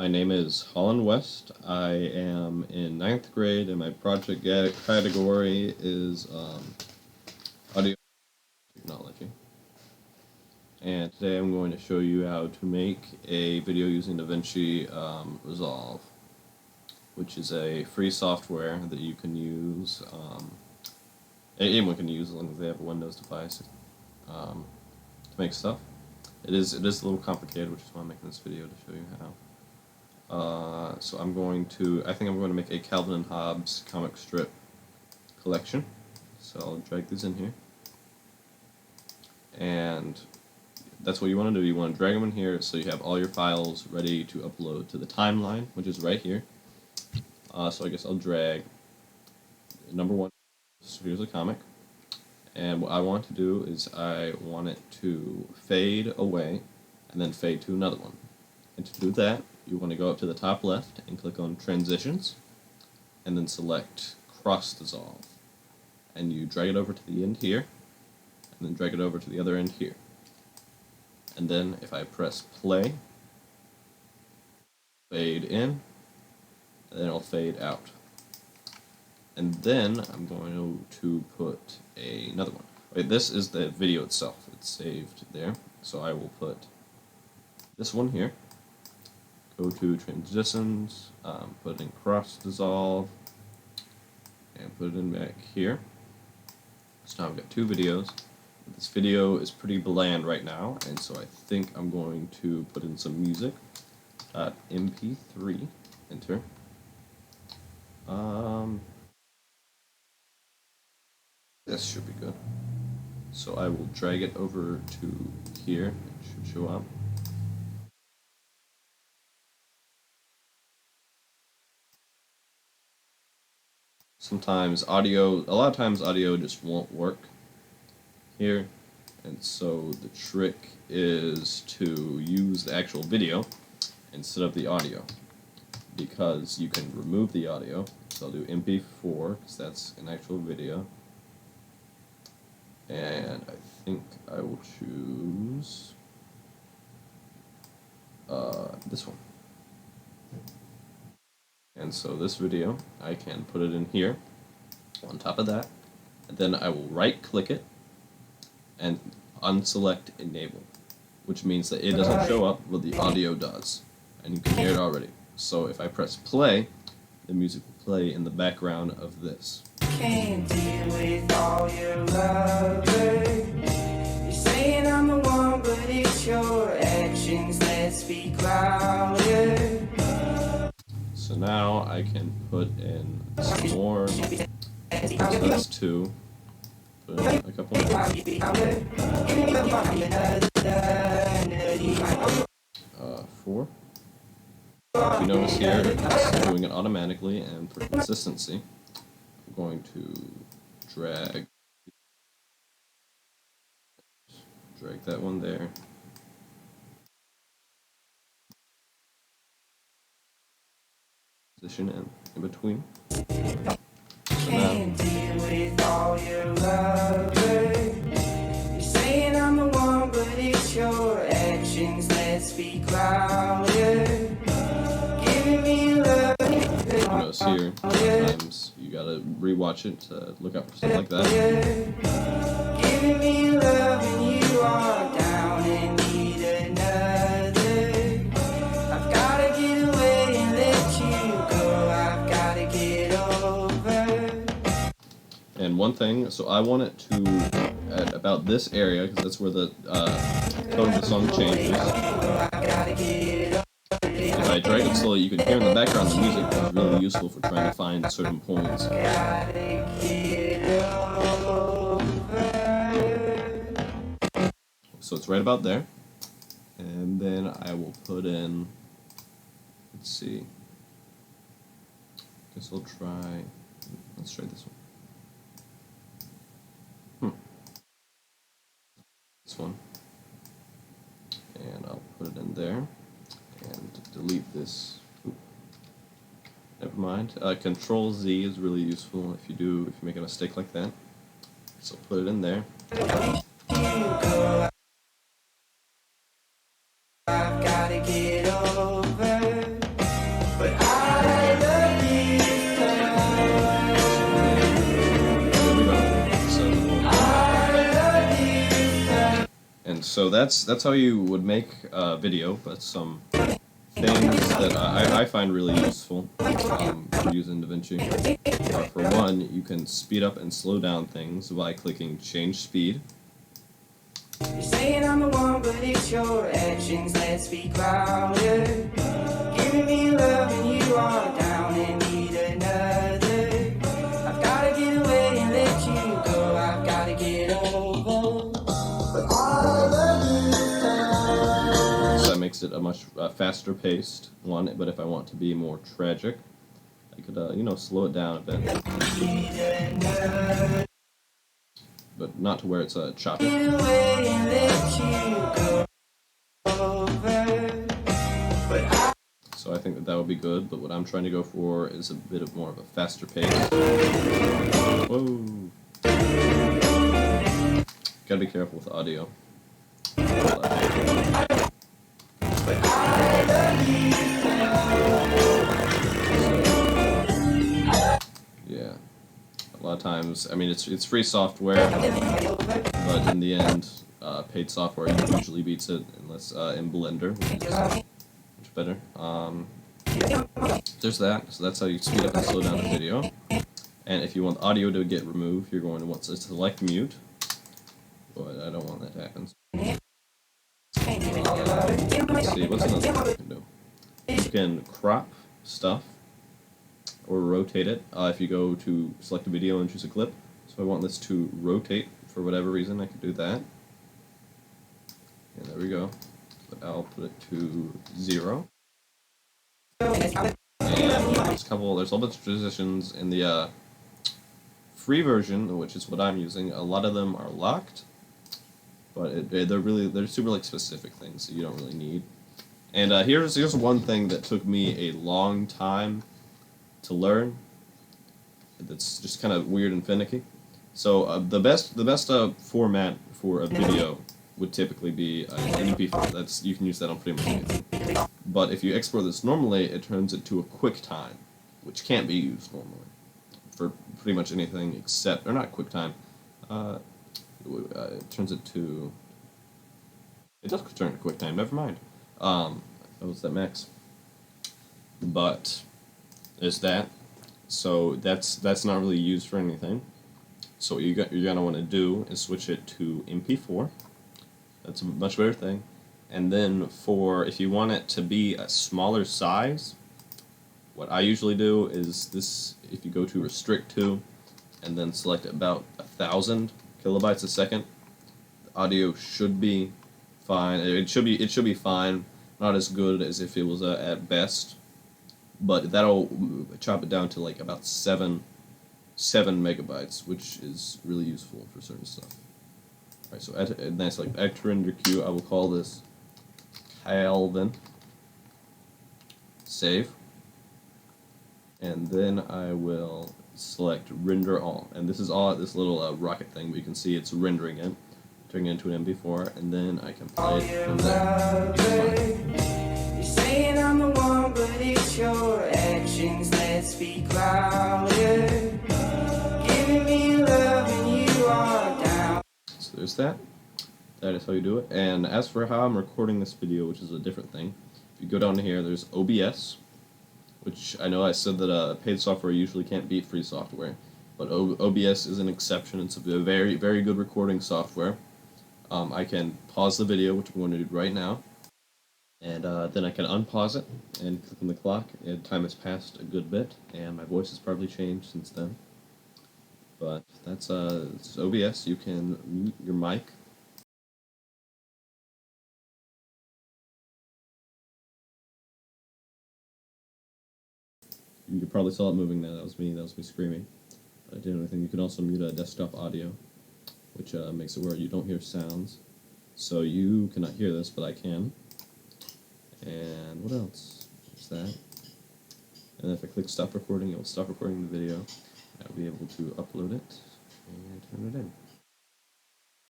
My name is Holland West. I am in 9th grade, and my project category is audio technology. And today I'm going to show you how to make a video using DaVinci Resolve, which is a free software that you can use. Anyone can use as long as they have a Windows device to make stuff. It is a little complicated, which is why I'm making this video to show you how. So I think I'm going to make a Calvin and Hobbes comic strip collection. So I'll drag these in here. And that's what you want to do. You want to drag them in here so you have all your files ready to upload to the timeline, which is right here. So I guess I'll drag number one. So here's a comic. And what I want to do is I want it to fade away and then fade to another one. And to do that, you want to go up to the top left and click on Transitions, and then select Cross Dissolve. And you drag it over to the end here, and then drag it over to the other end here. And then if I press play, fade in, and then it'll fade out. And then I'm going to put another one. Okay, this is the video itself. It's saved there. So I will put this one here. Go to Transitions, put in Cross Dissolve, and put it in back here. So now I've got two videos. This video is pretty bland right now, and so I think I'm going to put in some music. MP3, enter. This should be good. So I will drag it over to here. It should show up. A lot of times audio just won't work here, and so the trick is to use the actual video instead of the audio, because you can remove the audio. So I'll do MP4 because that's an actual video, and I think I will choose this one. And so this video, I can put it in here, on top of that, and then I will right-click it and unselect Enable, which means that it doesn't show up, but the audio does, and you can hear it already. So if I press play, the music will play in the background of this. Can't deal with all your loving. You're saying I'm the one, but it's your actions that speak louder. So now I can put in some more. So that's two. Put in a couple more. 4. If you notice here, it's doing it automatically, and for consistency, I'm going to drag that one there. Position in between. So Can't deal with all your loving. You're saying I'm the one, but it's your actions that speak louder. Giving me love. Notice here, sometimes you gotta rewatch it to look out for stuff like that. Giving me love and you are down and need another. I've gotta get away and let you go. I've gotta get over. And one thing, so I want it to, at about this area, because that's where the tone of the song changes. If I drag it slowly, you can hear in the background the music, which is really useful for trying to find certain points. So it's right about there. And then I will put in, let's see, guess I'll try, let's try this one. This one. And I'll put it in there. And delete this. Oop. Never mind. Control Z is really useful if you make a mistake like that. So put it in there. I've gotta get over. And so that's how you would make a video, but some things that I find really useful for using DaVinci are, for one, you can speed up and slow down things by clicking change speed. You're saying I'm the one, but it's your actions that speak louder. Giving me love and you are down and need another. I've gotta get away and let you go. I've gotta get over. But I love you. So that makes it a much faster paced one, but if I want to be more tragic, I could, slow it down a bit. But not to where it's choppy. Get away and let you go over. But I So I think that would be good, but what I'm trying to go for is a bit of more of a faster pace. Whoa. Gotta be careful with audio. Yeah. A lot of times, I mean, it's free software, but in the end, paid software usually beats it, unless in Blender, which is much better. There's that, so that's how you speed up and slow down a video. And if you want audio to get removed, you're going to want to select mute. But I don't want that to happen. Let's see, what's another thing you can do? You can crop stuff or rotate it. If you go to select a video and choose a clip, so I want this to rotate for whatever reason, I can do that. And there we go. But I'll put it to 0. And there's a whole bunch of transitions in the free version, which is what I'm using. A lot of them are locked, but they're super like specific things that you don't really need. And here's one thing that took me a long time to learn. That's just kind of weird and finicky. So the best format for a video would typically be an MP4. You can use that on pretty much anything. But if you export this normally, it turns it to a QuickTime, which can't be used normally for pretty much anything except, or not QuickTime. It turns it to. It does turn to QuickTime. Never mind. That was that Max. But there's that. So that's not really used for anything. So what you're gonna want to do is switch it to MP4. That's a much better thing. And then if you want it to be a smaller size, what I usually do is this: if you go to restrict to, and then select about 1,000 kilobytes a second, the audio should be fine. It should be fine. Not as good as if it was at best, but that'll chop it down to like about 7 megabytes, which is really useful for certain stuff. Alright, so nice, like add render queue. I will call this Calvin. Save. And then I will select render all. And this is all this little rocket thing, but you can see it's rendering it, turning it into an MP4, and then I can play it from there. You're saying I'm the one, but it's your actions that speak louder. Giving me love and you are down. So there's that. That is how you do it. And as for how I'm recording this video, which is a different thing, if you go down to here, there's OBS, which I know I said that paid software usually can't beat free software, but OBS is an exception. It's a very, very good recording software. I can pause the video, which I'm going to do right now, and then I can unpause it and click on the clock, and time has passed a good bit, and my voice has probably changed since then. But that's it's OBS. You can mute your mic. You probably saw it moving there. That was me screaming. But I did anything. You can also mute a desktop audio, which makes it where you don't hear sounds. So you cannot hear this, but I can. And what else? There's that. And if I click stop recording, it will stop recording the video. I'll be able to upload it and turn it in.